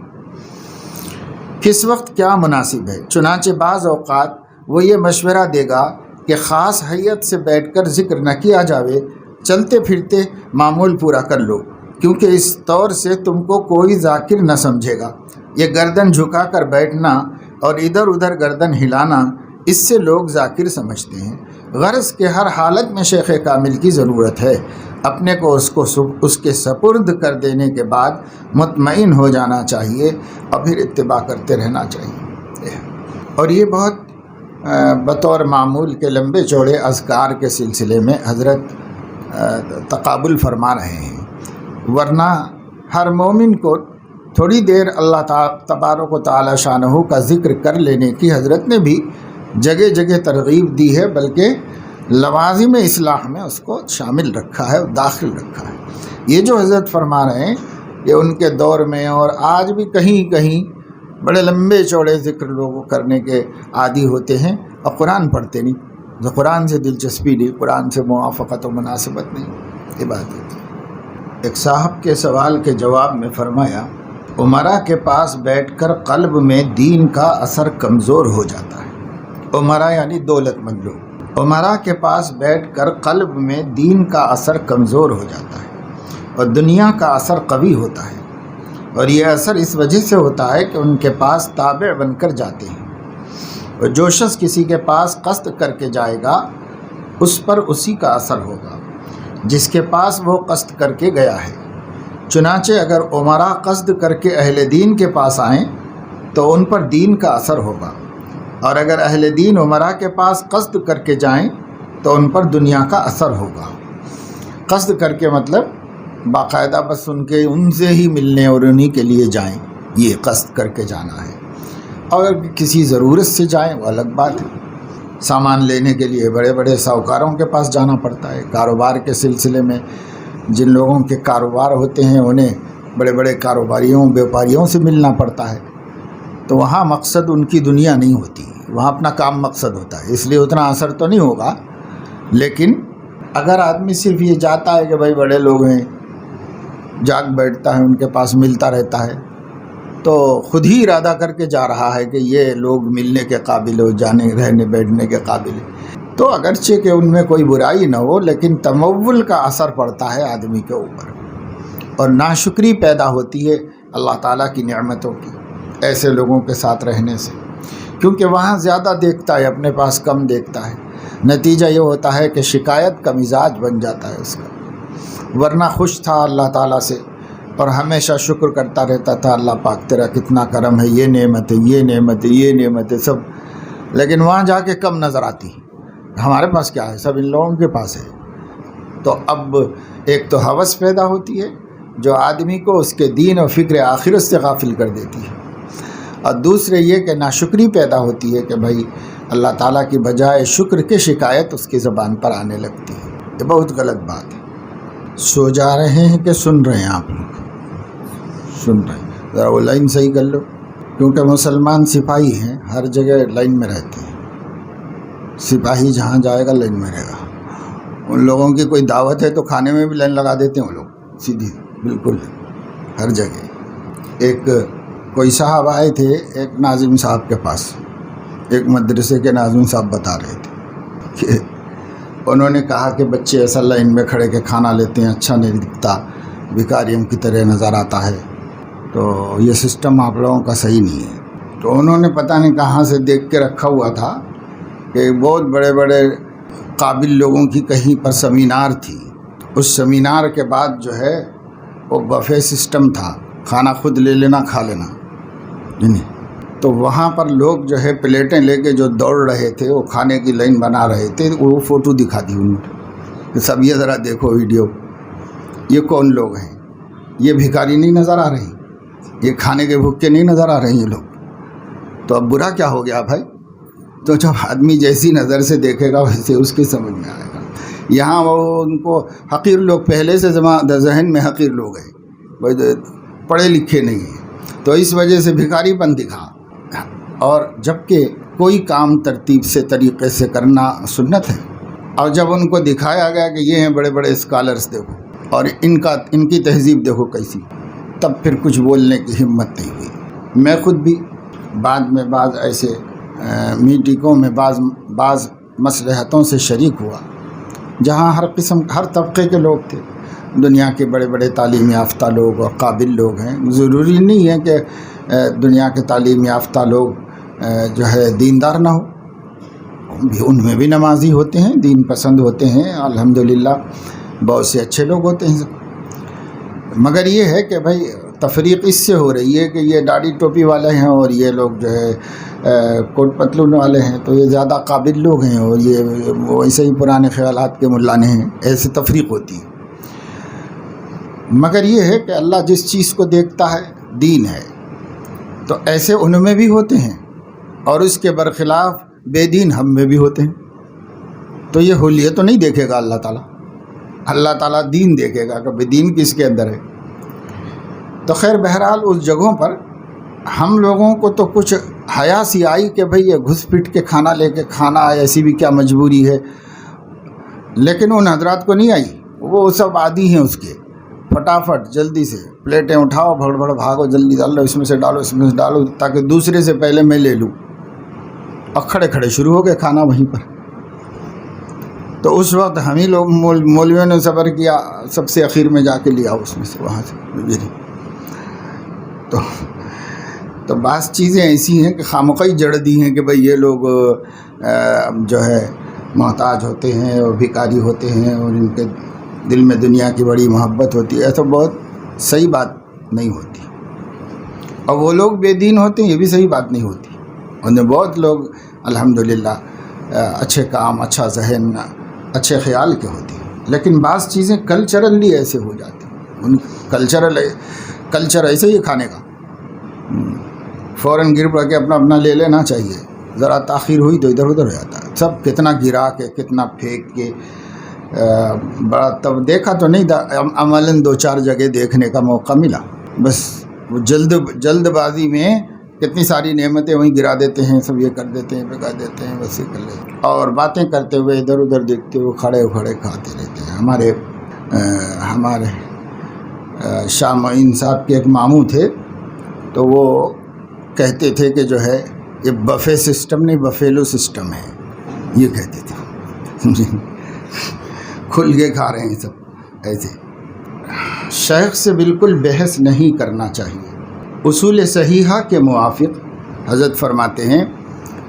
کس وقت کیا مناسب ہے؟ چنانچہ بعض اوقات وہ یہ مشورہ دے گا کہ خاص حیت سے بیٹھ کر ذکر نہ کیا جاوے، چلتے پھرتے معمول پورا کر لو، کیونکہ اس طور سے تم کو کوئی ذاکر نہ سمجھے گا۔ یہ گردن جھکا کر بیٹھنا اور ادھر ادھر گردن ہلانا، اس سے لوگ ذاکر سمجھتے ہیں۔ غرض کہ ہر حالت میں شیخ کامل کی ضرورت ہے، اپنے کو اس کے سپرد کر دینے کے بعد مطمئن ہو جانا چاہیے اور پھر اتباع کرتے رہنا چاہیے۔ اور یہ بہت بطور معمول کے لمبے چوڑے اذکار کے سلسلے میں حضرت تقابل فرما رہے ہیں، ورنہ ہر مومن کو تھوڑی دیر اللہ تبارک و تعالی شانہ کا ذکر کر لینے کی حضرت نے بھی جگہ جگہ ترغیب دی ہے، بلکہ لوازم اصلاح میں اس کو شامل رکھا ہے، داخل رکھا ہے۔ یہ جو حضرت فرما رہے ہیں یہ ان کے دور میں اور آج بھی کہیں کہیں بڑے لمبے چوڑے ذکر لوگ کرنے کے عادی ہوتے ہیں اور قرآن پڑھتے نہیں، جو قرآن سے دلچسپی نہیں، قرآن سے موافقت و مناسبت نہیں، یہ بات ہے۔ ایک صاحب کے سوال کے جواب میں فرمایا، امراء کے پاس بیٹھ کر قلب میں دین کا اثر کمزور ہو جاتا ہے۔ امراء یعنی دولت مند لوگ، امراء کے پاس بیٹھ کر قلب میں دین کا اثر کمزور ہو جاتا ہے اور دنیا کا اثر قوی ہوتا ہے، اور یہ اثر اس وجہ سے ہوتا ہے کہ ان کے پاس تابع بن کر جاتے ہیں، اور جو شخص کسی کے پاس قصد کر کے جائے گا اس پر اسی کا اثر ہوگا جس کے پاس وہ قصد کر کے گیا ہے۔ چنانچہ اگر امراء قصد کر کے اہل دین کے پاس آئیں تو ان پر دین کا اثر ہوگا، اور اگر اہل دین امراء کے پاس قصد کر کے جائیں تو ان پر دنیا کا اثر ہوگا۔ قصد کر کے مطلب باقاعدہ بس ان سے ہی ملنے اور انہی کے لیے جائیں، یہ قصد کر کے جانا ہے۔ اور اگر کسی ضرورت سے جائیں وہ الگ بات ہے، سامان لینے کے لیے بڑے بڑے ساہوکاروں کے پاس جانا پڑتا ہے، کاروبار کے سلسلے میں جن لوگوں کے کاروبار ہوتے ہیں انہیں بڑے بڑے کاروباریوں بیوپاریوں سے ملنا پڑتا ہے، تو وہاں مقصد ان کی دنیا نہیں ہوتی، وہاں اپنا کام مقصد ہوتا ہے، اس لیے اتنا اثر تو نہیں ہوگا۔ لیکن اگر آدمی صرف یہ جاتا ہے کہ بھائی بڑے لوگ ہیں، جاگ بیٹھتا ہے ان کے پاس ملتا رہتا ہے، تو خود ہی ارادہ کر کے جا رہا ہے کہ یہ لوگ ملنے کے قابل ہو، جانے رہنے بیٹھنے کے قابل ہے، تو اگرچہ کہ ان میں کوئی برائی نہ ہو لیکن تمول کا اثر پڑتا ہے آدمی کے اوپر، اور ناشکری پیدا ہوتی ہے اللہ تعالیٰ کی نعمتوں کی ایسے لوگوں کے ساتھ رہنے سے، کیونکہ وہاں زیادہ دیکھتا ہے، اپنے پاس کم دیکھتا ہے۔ نتیجہ یہ ہوتا ہے کہ شکایت کا مزاج بن جاتا ہے اس کا، ورنہ خوش تھا اللہ تعالیٰ سے اور ہمیشہ شکر کرتا رہتا تھا، اللہ پاک تیرا کتنا کرم ہے، یہ نعمت ہے، یہ نعمت ہے، یہ نعمت ہے سب، لیکن وہاں جا کے کم نظر آتی ہے۔ ہمارے پاس کیا ہے، سب ان لوگوں کے پاس ہے۔ تو اب ایک تو ہوس پیدا ہوتی ہے جو آدمی کو اس کے دین اور فکر آخرت سے غافل کر دیتی ہے، اور دوسرے یہ کہ ناشکری پیدا ہوتی ہے کہ بھائی اللہ تعالیٰ کی بجائے شکر کے شکایت اس کی زبان پر آنے لگتی ہے۔ یہ بہت غلط بات ہے۔ سو جا رہے ہیں کہ سن رہے ہیں آپ لوگ؟ سن رہے ہیں، ذرا وہ لائن صحیح کر لو، کیونکہ مسلمان سپاہی ہیں، ہر جگہ لائن میں رہتے ہیں، سپاہی جہاں جائے گا لائن میں رہے گا۔ ان لوگوں کی کوئی دعوت ہے تو کھانے میں بھی لائن لگا دیتے ہیں وہ لوگ، سیدھی بالکل ہر جگہ۔ ایک کوئی صاحب آئے تھے ایک ناظم صاحب کے پاس، ایک مدرسے کے ناظم صاحب بتا رہے تھے کہ انہوں نے کہا کہ بچے ایسا لائن میں کھڑے کے کھانا لیتے ہیں، اچھا نہیں دکھتا، بھکاریوں کی طرح نظر آتا ہے، تو یہ سسٹم آپ لوگوں کا صحیح نہیں ہے۔ تو انہوں نے پتہ نہیں کہاں سے دیکھ کے رکھا ہوا تھا کہ بہت بڑے بڑے قابل لوگوں کی کہیں پر سیمینار تھی، اس سیمینار کے بعد جو ہے وہ بفے سسٹم تھا، کھانا خود لے لینا کھا لینا، تو وہاں پر لوگ جو ہے پلیٹیں لے کے جو دوڑ رہے تھے، وہ کھانے کی لائن بنا رہے تھے، وہ فوٹو دکھا دی انہوں نے کہ سب یہ ذرا دیکھو ویڈیو، یہ کون لوگ ہیں، یہ بھکاری نہیں نظر آ رہی، یہ کھانے کے بھوکے نہیں نظر آ رہے یہ لوگ۔ تو اب برا کیا ہو گیا بھائی؟ تو جب آدمی جیسی نظر سے دیکھے گا ویسے اس کی سمجھ میں آئے گا۔ یہاں وہ ان کو حقیر لوگ پہلے سے ذہن میں حقیر لوگ ہیں، پڑھے لکھے نہیں ہیں، تو اس وجہ سے بھکاری پن دکھا، اور جبکہ کوئی کام ترتیب سے طریقے سے کرنا سنت ہے. اور جب ان کو دکھایا گیا کہ یہ ہیں بڑے بڑے اسکالرس دیکھو اور ان کی تہذیب دیکھو کیسی، تب پھر کچھ بولنے کی ہمت نہیں ہوئی. میں خود بھی بعد میں بعض ایسے میٹنگوں میں بعض مصلحتوں سے شریک ہوا جہاں ہر طبقے کے لوگ تھے. دنیا کے بڑے بڑے تعلیم یافتہ لوگ اور قابل لوگ ہیں. ضروری نہیں ہے کہ دنیا کے تعلیم یافتہ لوگ جو ہے دیندار نہ ہو، ان میں بھی نمازی ہوتے ہیں، دین پسند ہوتے ہیں، الحمدللہ بہت سے اچھے لوگ ہوتے ہیں. مگر یہ ہے کہ بھائی تفریق اس سے ہو رہی ہے کہ یہ داڑھی ٹوپی والے ہیں اور یہ لوگ جو ہے کوٹ پتلون والے ہیں تو یہ زیادہ قابل لوگ ہیں اور یہ ویسے ہی پرانے خیالات کے ملانے ہیں. ایسے تفریق ہوتی ہے. مگر یہ ہے کہ اللہ جس چیز کو دیکھتا ہے دین ہے، تو ایسے ان میں بھی ہوتے ہیں اور اس کے برخلاف بے دین ہم میں بھی ہوتے ہیں. تو یہ حلیت تو نہیں دیکھے گا اللہ تعالیٰ. اللہ تعالیٰ دین دیکھے گا کہ بے دین کس کے اندر ہے. تو خیر بہرحال اس جگہوں پر ہم لوگوں کو تو کچھ حیا سی آئی کہ بھئی یہ گھس پٹ کے کھانا لے کے کھانا ہے، ایسی بھی کیا مجبوری ہے. لیکن ان حضرات کو نہیں آئی. وہ سب عادی ہیں اس کے. فٹافٹ جلدی سے پلیٹیں اٹھاؤ، بھڑ بھڑ بھاگو، جلدی ڈالو، اس میں سے ڈالو، اس میں سے ڈالو، تاکہ دوسرے سے پہلے میں لے لوں. اور کھڑے کھڑے شروع ہو گئے کھانا وہیں پر. تو اس وقت ہم ہی لوگ مولویوں نے صبر کیا، سب سے اخیر میں جا کے لیا اس میں سے، وہاں سے. تو بعض چیزیں ایسی ہیں کہ خامخواہ جڑ دی ہیں کہ بھئی یہ لوگ جو ہے محتاج ہوتے ہیں اور بھکاری ہوتے ہیں اور ان کے دل میں دنیا کی بڑی محبت ہوتی ہے. ایسا بہت صحیح بات نہیں ہوتی. اور وہ لوگ بے دین ہوتے ہیں، یہ بھی صحیح بات نہیں ہوتی. انہیں بہت لوگ الحمدللہ اچھے کام، اچھا ذہن، اچھے خیال کے ہوتے ہیں. لیکن بعض چیزیں کلچرلی ایسے ہو جاتی ہیں. ان کلچر ایسے ہی کھانے کا فوراً گر پڑ کے اپنا لے لینا چاہیے. ذرا تاخیر ہوئی تو ادھر ادھر ہو جاتا ہے. سب کتنا گرا کے کتنا پھینک کے بڑا تب دیکھا تو نہیں تھا. عملاً 2-4 جگہ دیکھنے کا موقع ملا. بس وہ جلد بازی میں کتنی ساری نعمتیں وہیں گرا دیتے ہیں، سب یہ کر دیتے ہیں، بگا دیتے ہیں، بس یہ کر لیتے ہیں. اور باتیں کرتے ہوئے ادھر ادھر دیکھتے ہوئے کھڑے کھاتے رہتے ہیں. ہمارے شاہ معین صاحب کے ایک ماموں تھے، تو وہ کہتے تھے کہ جو ہے یہ بفے سسٹم نہیں بفیلو سسٹم ہے. یہ کہتے تھے. کھل کے کھا رہے ہیں سب ایسے. شیخ سے بالکل بحث نہیں کرنا چاہیے. اصول صحیحہ کے موافق حضرت فرماتے ہیں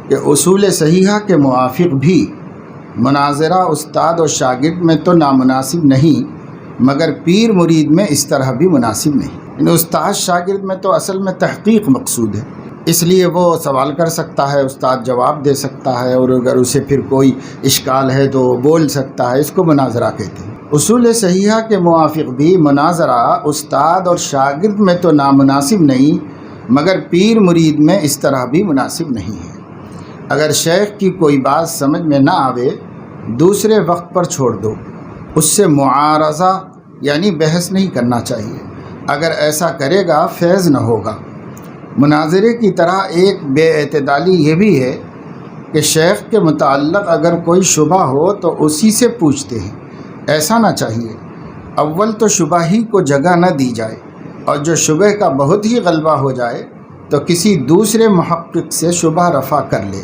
کہ اصول صحیحہ کے موافق بھی مناظرہ استاد اور شاگرد میں تو نامناسب نہیں، مگر پیر مرید میں اس طرح بھی مناسب نہیں. استاد شاگرد میں تو اصل میں تحقیق مقصود ہے، اس لیے وہ سوال کر سکتا ہے، استاد جواب دے سکتا ہے، اور اگر اسے پھر کوئی اشکال ہے تو بول سکتا ہے. اس کو مناظرہ کہتے ہیں. اصول صحیحہ کے موافق بھی مناظرہ استاد اور شاگرد میں تو نامناسب نہیں، مگر پیر مرید میں اس طرح بھی مناسب نہیں ہے. اگر شیخ کی کوئی بات سمجھ میں نہ آوے دوسرے وقت پر چھوڑ دو. اس سے معارضہ یعنی بحث نہیں کرنا چاہیے. اگر ایسا کرے گا فیض نہ ہوگا. مناظرے کی طرح ایک بے اعتدالی یہ بھی ہے کہ شیخ کے متعلق اگر کوئی شبہ ہو تو اسی سے پوچھتے ہیں. ایسا نہ چاہیے. اول تو شبہ ہی کو جگہ نہ دی جائے، اور جو شبہ کا بہت ہی غلبہ ہو جائے تو کسی دوسرے محقق سے شبہ رفع کر لے.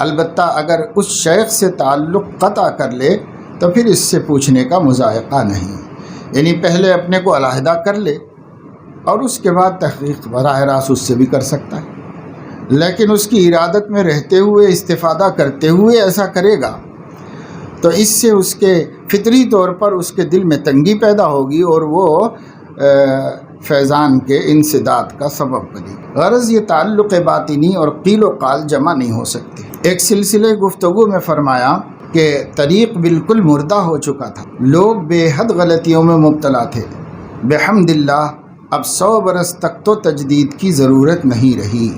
البتہ اگر اس شیخ سے تعلق قطع کر لے تو پھر اس سے پوچھنے کا مذائقہ نہیں. یعنی پہلے اپنے کو علیحدہ کر لے اور اس کے بعد تحقیق براہ راست اس سے بھی کر سکتا ہے. لیکن اس کی ارادت میں رہتے ہوئے استفادہ کرتے ہوئے ایسا کرے گا تو اس سے اس کے فطری طور پر اس کے دل میں تنگی پیدا ہوگی اور وہ فیضان کے انسداد کا سبب بنے. غرض یہ تعلق باطنی اور قیل و قال جمع نہیں ہو سکتے. ایک سلسلے گفتگو میں فرمایا کہ طریق بالکل مردہ ہو چکا تھا. لوگ بے حد غلطیوں میں مبتلا تھے. بحمداللہ اب 100 برس تک تو تجدید کی ضرورت نہیں رہی.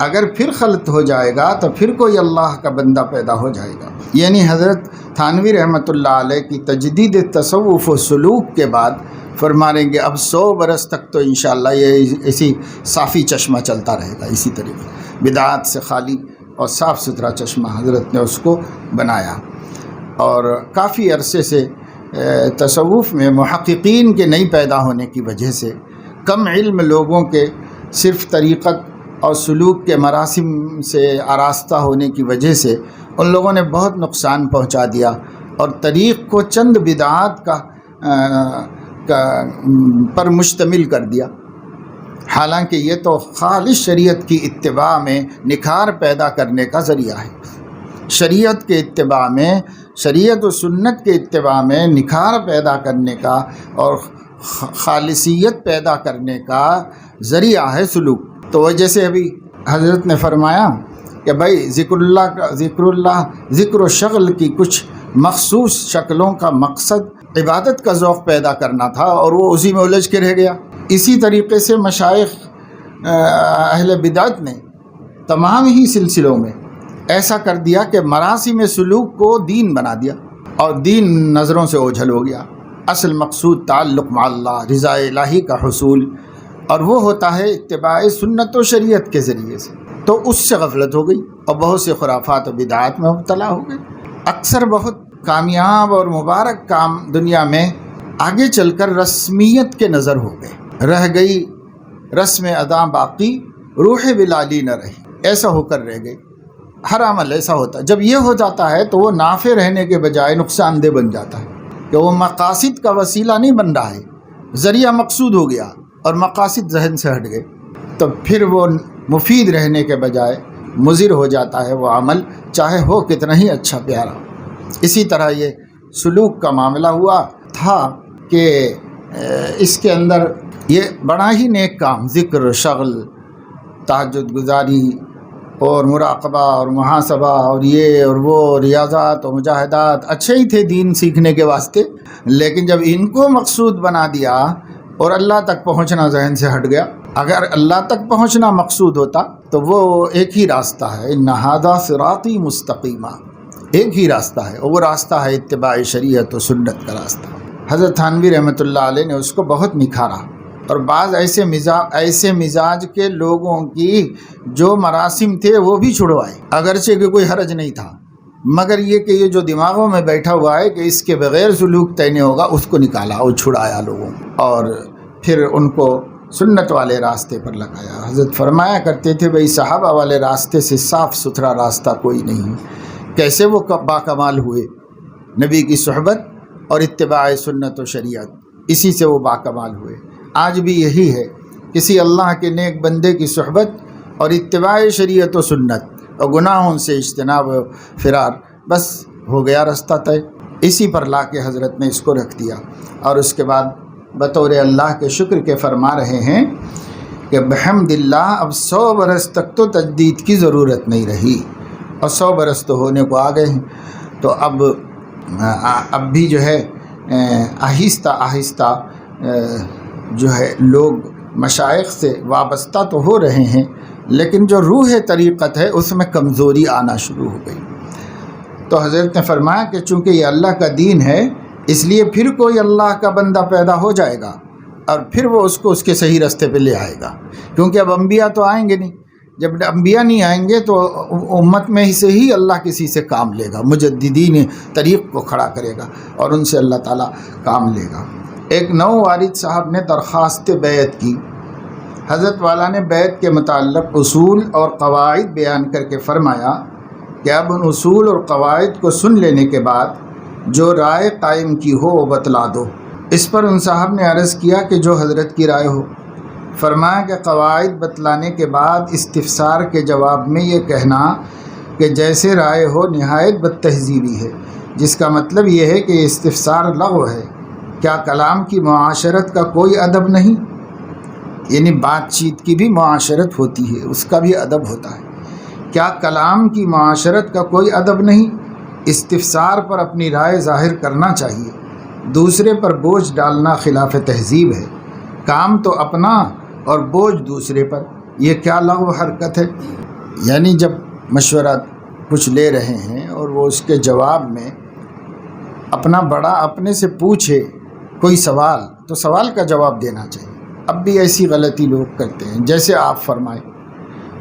اگر پھر خلط ہو جائے گا تو پھر کوئی اللہ کا بندہ پیدا ہو جائے گا. یعنی حضرت تھانوی رحمۃ اللہ علیہ کی تجدید تصوف و سلوک کے بعد فرما رہے کہ اب 100 برس تک تو انشاءاللہ یہ اسی صافی چشمہ چلتا رہے گا. اسی طریقے بدعات سے خالی اور صاف ستھرا چشمہ حضرت نے اس کو بنایا۔ اور کافی عرصے سے تصوف میں محققین کے نہیں پیدا ہونے کی وجہ سے، کم علم لوگوں کے صرف طریقت اور سلوک کے مراسم سے آراستہ ہونے کی وجہ سے ان لوگوں نے بہت نقصان پہنچا دیا اور طریق کو چند بدعات پر مشتمل کر دیا، حالانکہ یہ تو خالص شریعت کی اتباع میں نکھار پیدا کرنے کا ذریعہ ہے۔ شریعت کے اتباع میں، شریعت و سنت کے اتباع میں نکھار پیدا کرنے کا اور خالصیت پیدا کرنے کا ذریعہ ہے سلوک۔ تو وہ جیسے ابھی حضرت نے فرمایا کہ بھائی ذکر و شغل کی کچھ مخصوص شکلوں کا مقصد عبادت کا ذوق پیدا کرنا تھا اور وہ اسی میں الجھ کے رہ گیا۔ اسی طریقے سے مشائخ اہل بدعت نے تمام ہی سلسلوں میں ایسا کر دیا کہ مراسم سلوک کو دین بنا دیا اور دین نظروں سے اوجھل ہو گیا۔ اصل مقصود تعلق مع اللہ، رضا الہی کا حصول، اور وہ ہوتا ہے اتباع سنت و شریعت کے ذریعے سے۔ تو اس سے غفلت ہو گئی اور بہت سے خرافات و بدعات میں مبتلا ہو گئے۔ اکثر بہت کامیاب اور مبارک کام دنیا میں آگے چل کر رسمیت کے نظر ہو گئے، رہ گئی رسم ادا باقی، روح بلالی نہ رہی، ایسا ہو کر رہ گئی۔ ہر عمل ایسا ہوتا ہے، جب یہ ہو جاتا ہے تو وہ نافع رہنے کے بجائے نقصان دہ بن جاتا ہے، کہ وہ مقاصد کا وسیلہ نہیں بن رہا ہے، ذریعہ مقصود ہو گیا اور مقاصد ذہن سے ہٹ گئے، تو پھر وہ مفید رہنے کے بجائے مضر ہو جاتا ہے وہ عمل، چاہے ہو کتنا ہی اچھا پیارا۔ اسی طرح یہ سلوک کا معاملہ ہوا تھا کہ اس کے اندر یہ بڑا ہی نیک کام، ذکر، شغل، تہجد گزاری اور مراقبہ اور محاسبہ اور یہ اور وہ ریاضات اور مجاہدات اچھے ہی تھے دین سیکھنے کے واسطے، لیکن جب ان کو مقصود بنا دیا اور اللہ تک پہنچنا ذہن سے ہٹ گیا۔ اگر اللہ تک پہنچنا مقصود ہوتا تو وہ ایک ہی راستہ ہے، ان ھذا صراطی مستقیما، ایک ہی راستہ ہے، اور وہ راستہ ہے اتباع شریعت و سنت کا راستہ۔ حضرت تھانوی رحمۃ اللہ علیہ نے اس کو بہت نکھارا، اور بعض ایسے مزاج کے لوگوں کی جو مراسم تھے وہ بھی چھڑوائے، اگرچہ کہ کوئی حرج نہیں تھا، مگر یہ کہ یہ جو دماغوں میں بیٹھا ہوا ہے کہ اس کے بغیر سلوک طے نہیں ہوگا، اس کو نکالا اور چھڑایا لوگوں، اور پھر ان کو سنت والے راستے پر لگایا۔ حضرت فرمایا کرتے تھے بھائی صحابہ والے راستے سے صاف ستھرا راستہ کوئی نہیں۔ کیسے وہ باکمال ہوئے؟ نبی کی صحبت اور اتباع سنت و شریعت، اسی سے وہ باکمال ہوئے۔ آج بھی یہی ہے، کسی اللہ کے نیک بندے کی صحبت اور اتباع شریعت و سنت اور گناہوں سے اجتناب و فرار، بس ہو گیا رستہ طے۔ اسی پر لا کے حضرت نے اس کو رکھ دیا، اور اس کے بعد بطور اللہ کے شکر کے فرما رہے ہیں کہ بحمد اللہ اب 100 برس تک تو تجدید کی ضرورت نہیں رہی، اور 100 برس تو ہونے کو آ گئے ہیں، تو اب بھی جو ہے آہستہ آہستہ جو ہے لوگ مشائخ سے وابستہ تو ہو رہے ہیں، لیکن جو روح طریقت ہے اس میں کمزوری آنا شروع ہو گئی۔ تو حضرت نے فرمایا کہ چونکہ یہ اللہ کا دین ہے، اس لیے پھر کوئی اللہ کا بندہ پیدا ہو جائے گا اور پھر وہ اس کو اس کے صحیح راستے پہ لے آئے گا، کیونکہ اب انبیاء تو آئیں گے نہیں۔ جب انبیاء نہیں آئیں گے تو امت میں سے ہی اللہ کسی سے کام لے گا، مجددین طریق کو کھڑا کرے گا اور ان سے اللہ تعالیٰ کام لے گا۔ ایک نو والد صاحب نے درخواست بیعت کی۔ حضرت والا نے بیعت کے متعلق اصول اور قواعد بیان کر کے فرمایا کہ اب ان اصول اور قواعد کو سن لینے کے بعد جو رائے قائم کی ہو وہ بتلا دو۔ اس پر ان صاحب نے عرض کیا کہ جو حضرت کی رائے ہو۔ فرمایا کہ قواعد بتلانے کے بعد استفسار کے جواب میں یہ کہنا کہ جیسے رائے ہو نہایت بد تہذیبی ہے، جس کا مطلب یہ ہے کہ یہ استفسار لغو ہے۔ کیا کلام کی معاشرت کا کوئی ادب نہیں؟ یعنی بات چیت کی بھی معاشرت ہوتی ہے، اس کا بھی ادب ہوتا ہے۔ کیا کلام کی معاشرت کا کوئی ادب نہیں؟ استفسار پر اپنی رائے ظاہر کرنا چاہیے، دوسرے پر بوجھ ڈالنا خلاف تہذیب ہے۔ کام تو اپنا اور بوجھ دوسرے پر، یہ کیا لغو حرکت ہے؟ یعنی جب مشورہ کچھ لے رہے ہیں اور وہ اس کے جواب میں اپنا بڑا اپنے سے پوچھے کوئی سوال، تو سوال کا جواب دینا چاہیے۔ اب بھی ایسی غلطی لوگ کرتے ہیں، جیسے آپ فرمائیں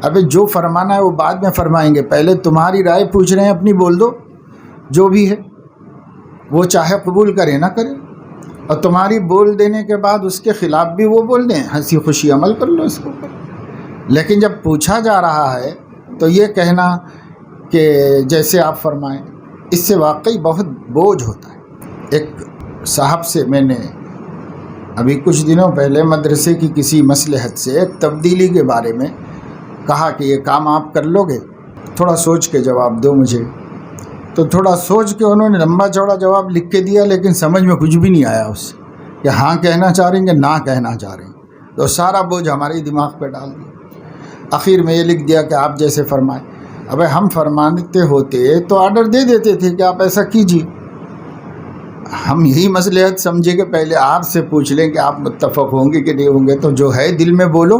ابے جو فرمانا ہے وہ بعد میں فرمائیں گے، پہلے تمہاری رائے پوچھ رہے ہیں، اپنی بول دو جو بھی ہے، وہ چاہے قبول کرے نہ کرے، اور تمہاری بول دینے کے بعد اس کے خلاف بھی وہ بول دیں، ہنسی خوشی عمل کر لو اس کو۔ لیکن جب پوچھا جا رہا ہے تو یہ کہنا کہ جیسے آپ فرمائیں، اس سے واقعی بہت بوجھ ہوتا ہے۔ ایک صاحب سے میں نے ابھی کچھ دنوں پہلے مدرسے کی کسی مصلحت سے ایک تبدیلی کے بارے میں کہا کہ یہ کام آپ کر لو گے، تھوڑا سوچ کے جواب دو مجھے۔ تو تھوڑا سوچ کے انہوں نے لمبا چوڑا جواب لکھ کے دیا، لیکن سمجھ میں کچھ بھی نہیں آیا اس سے کہ ہاں کہنا چاہ رہے ہیں کہ نہ کہنا چاہ رہے ہیں، تو سارا بوجھ ہمارے دماغ پہ ڈال دیا۔ آخر میں یہ لکھ دیا کہ آپ جیسے فرمائیں۔ ابے ہم فرماتے ہوتے تو آرڈر دے دیتے تھے کہ آپ ایسا کیجیے، ہم یہی مصلحت سمجھے کہ پہلے آپ سے پوچھ لیں کہ آپ متفق ہوں گے کہ نہیں ہوں گے، تو جو ہے دل میں بولو،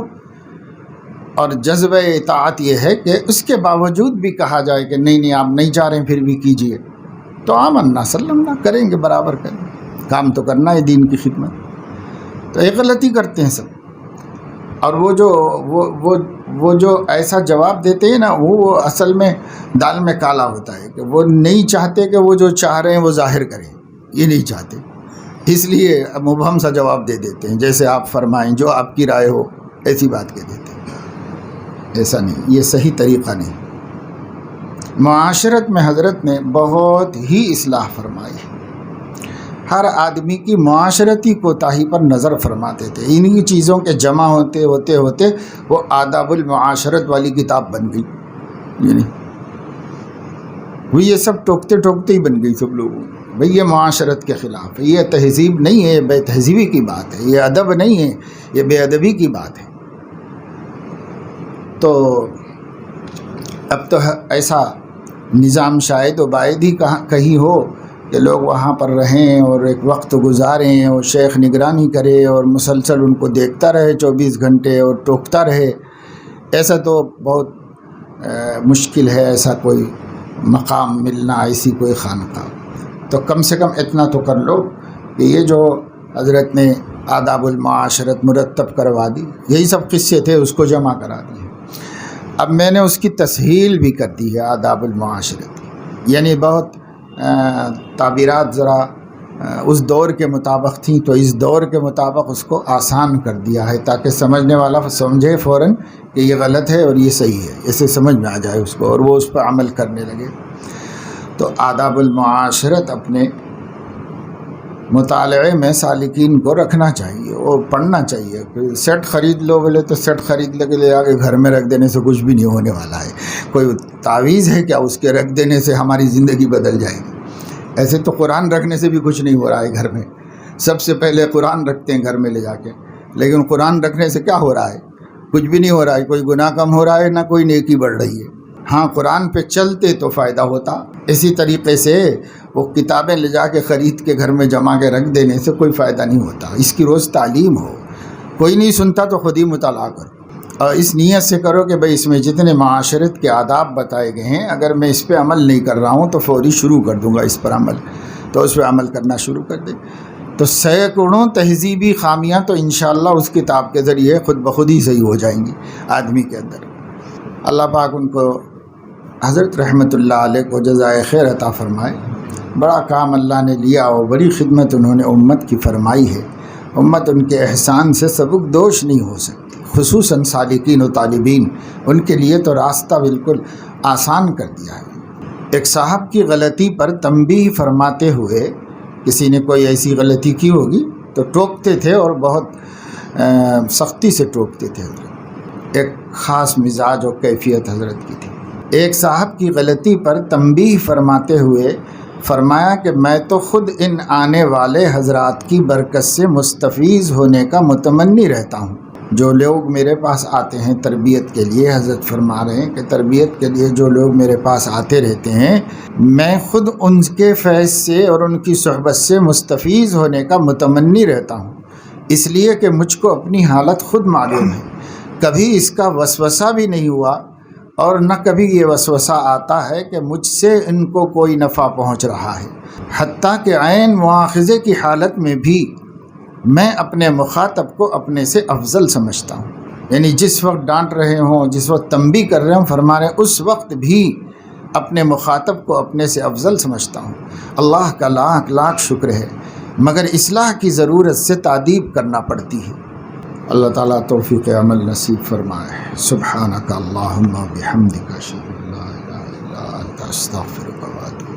اور جذبہ اطاعت یہ ہے کہ اس کے باوجود بھی کہا جائے کہ نہیں آپ نہیں چاہ رہے ہیں پھر بھی کیجئے، تو آمنا سلمنا کریں گے، برابر کریں گے، کام تو کرنا ہے دین کی خدمت۔ تو ایک غلطی کرتے ہیں سب، اور وہ جو ایسا جواب دیتے ہیں نا، وہ اصل میں دال میں کالا ہوتا ہے، کہ وہ نہیں چاہتے کہ وہ جو چاہ رہے ہیں وہ ظاہر کریں، یہ نہیں چاہتے، اس لیے مبہم سا جواب دے دیتے ہیں، جیسے آپ فرمائیں، جو آپ کی رائے ہو، ایسی بات کہہ دیتے ہیں۔ ایسا نہیں، یہ صحیح طریقہ نہیں۔ معاشرت میں حضرت نے بہت ہی اصلاح فرمائی ہے، ہر آدمی کی معاشرتی کوتاہی پر نظر فرماتے تھے۔ انہی چیزوں کے جمع ہوتے وہ آداب المعاشرت والی کتاب بن گئی، یعنی وہ یہ سب ٹوکتے ہی بن گئی سب لوگوں۔ بھئی یہ معاشرت کے خلاف ہے، یہ تہذیب نہیں ہے، یہ بے تہذیبی کی بات ہے، یہ ادب نہیں ہے، یہ بے ادبی کی بات ہے۔ تو اب تو ایسا نظام شاید و باید ہی کہیں ہو کہ لوگ وہاں پر رہیں اور ایک وقت گزاریں، اور شیخ نگرانی کرے اور مسلسل ان کو دیکھتا رہے 24 گھنٹے اور ٹوکتا رہے۔ ایسا تو بہت مشکل ہے، ایسا کوئی مقام ملنا، ایسی کوئی خانقاہ۔ تو کم سے کم اتنا تو کر لو کہ یہ جو حضرت نے آداب المعاشرت مرتب کروا دی، یہی سب قصے تھے، اس کو جمع کرا دیے۔ اب میں نے اس کی تسہیل بھی کر دی ہے آداب المعاشرت، یعنی بہت تعبیرات ذرا اس دور کے مطابق تھیں، تو اس دور کے مطابق اس کو آسان کر دیا ہے، تاکہ سمجھنے والا سمجھے فوراً کہ یہ غلط ہے اور یہ صحیح ہے، اسے سمجھ میں آ جائے اس کو، اور وہ اس پر عمل کرنے لگے۔ تو آداب المعاشرت اپنے مطالعے میں سالکین کو رکھنا چاہیے اور پڑھنا چاہیے۔ سیٹ خرید لو بولے تو سیٹ خرید لے آ کے گھر میں رکھ دینے سے کچھ بھی نہیں ہونے والا ہے، کوئی تعویذ ہے کیا اس کے رکھ دینے سے ہماری زندگی بدل جائے گی؟ ایسے تو قرآن رکھنے سے بھی کچھ نہیں ہو رہا ہے گھر میں، سب سے پہلے قرآن رکھتے ہیں گھر میں لے جا کے، لیکن قرآن رکھنے سے کیا ہو رہا ہے؟ کچھ بھی نہیں ہو رہا ہے، کوئی گناہ کم ہو رہا ہے، نہ کوئی نیکی بڑھ رہی ہے۔ ہاں قرآن پہ چلتے تو فائدہ ہوتا، اسی طریقے سے وہ کتابیں لے جا کے خرید کے گھر میں جما کے رکھ دینے سے کوئی فائدہ نہیں ہوتا۔ اس کی روز تعلیم ہو، کوئی نہیں سنتا تو خود ہی مطالعہ کرو، اور اس نیت سے کرو کہ بھئی اس میں جتنے معاشرت کے آداب بتائے گئے ہیں، اگر میں اس پہ عمل نہیں کر رہا ہوں تو فوری شروع کر دوں گا اس پر عمل، تو اس پہ عمل کرنا شروع کر دے، تو سینکڑوں تہذیبی خامیاں تو انشاءاللہ اس کتاب کے ذریعے خود بخود ہی صحیح ہو جائیں گی آدمی کے اندر۔ اللہ پاک ان کو، حضرت رحمۃ اللہ علیہ کو جزائے خیر عطا فرمائے۔ بڑا کام اللہ نے لیا اور بڑی خدمت انہوں نے امت کی فرمائی ہے، امت ان کے احسان سے سبک دوش نہیں ہو سکتی، خصوصاً سالکین و طالبین، ان کے لیے تو راستہ بالکل آسان کر دیا ہے۔ ایک صاحب کی غلطی پر تنبیہ فرماتے ہوئے، کسی نے کوئی ایسی غلطی کی ہوگی تو ٹوکتے تھے، اور بہت سختی سے ٹوکتے تھے، ایک خاص مزاج اور کیفیت حضرت کی تھی۔ ایک صاحب کی غلطی پر تنبیہ فرماتے ہوئے فرمایا کہ میں تو خود ان آنے والے حضرات کی برکت سے مستفیض ہونے کا متمنی رہتا ہوں۔ جو لوگ میرے پاس آتے ہیں تربیت کے لیے، حضرت فرما رہے ہیں کہ تربیت کے لیے جو لوگ میرے پاس آتے رہتے ہیں، میں خود ان کے فیض سے اور ان کی صحبت سے مستفیض ہونے کا متمنی رہتا ہوں، اس لیے کہ مجھ کو اپنی حالت خود معلوم ہے، کبھی اس کا وسوسہ بھی نہیں ہوا، اور نہ کبھی یہ وسوسہ آتا ہے کہ مجھ سے ان کو کوئی نفع پہنچ رہا ہے، حتیٰ کہ عین مواخذے کی حالت میں بھی میں اپنے مخاطب کو اپنے سے افضل سمجھتا ہوں۔ یعنی جس وقت ڈانٹ رہے ہوں، جس وقت تنبیہ کر رہے ہوں، فرما رہے ہیں اس وقت بھی اپنے مخاطب کو اپنے سے افضل سمجھتا ہوں۔ اللہ کا لاکھ لاکھ شکر ہے، مگر اصلاح کی ضرورت سے تادیب کرنا پڑتی ہے۔ اللہ تعالیٰ توفیق عمل نصیب فرمائے۔ سبحانک اللہم و بحمدک، اشہد ان لا الہ الا انت، استغفرک و اتوب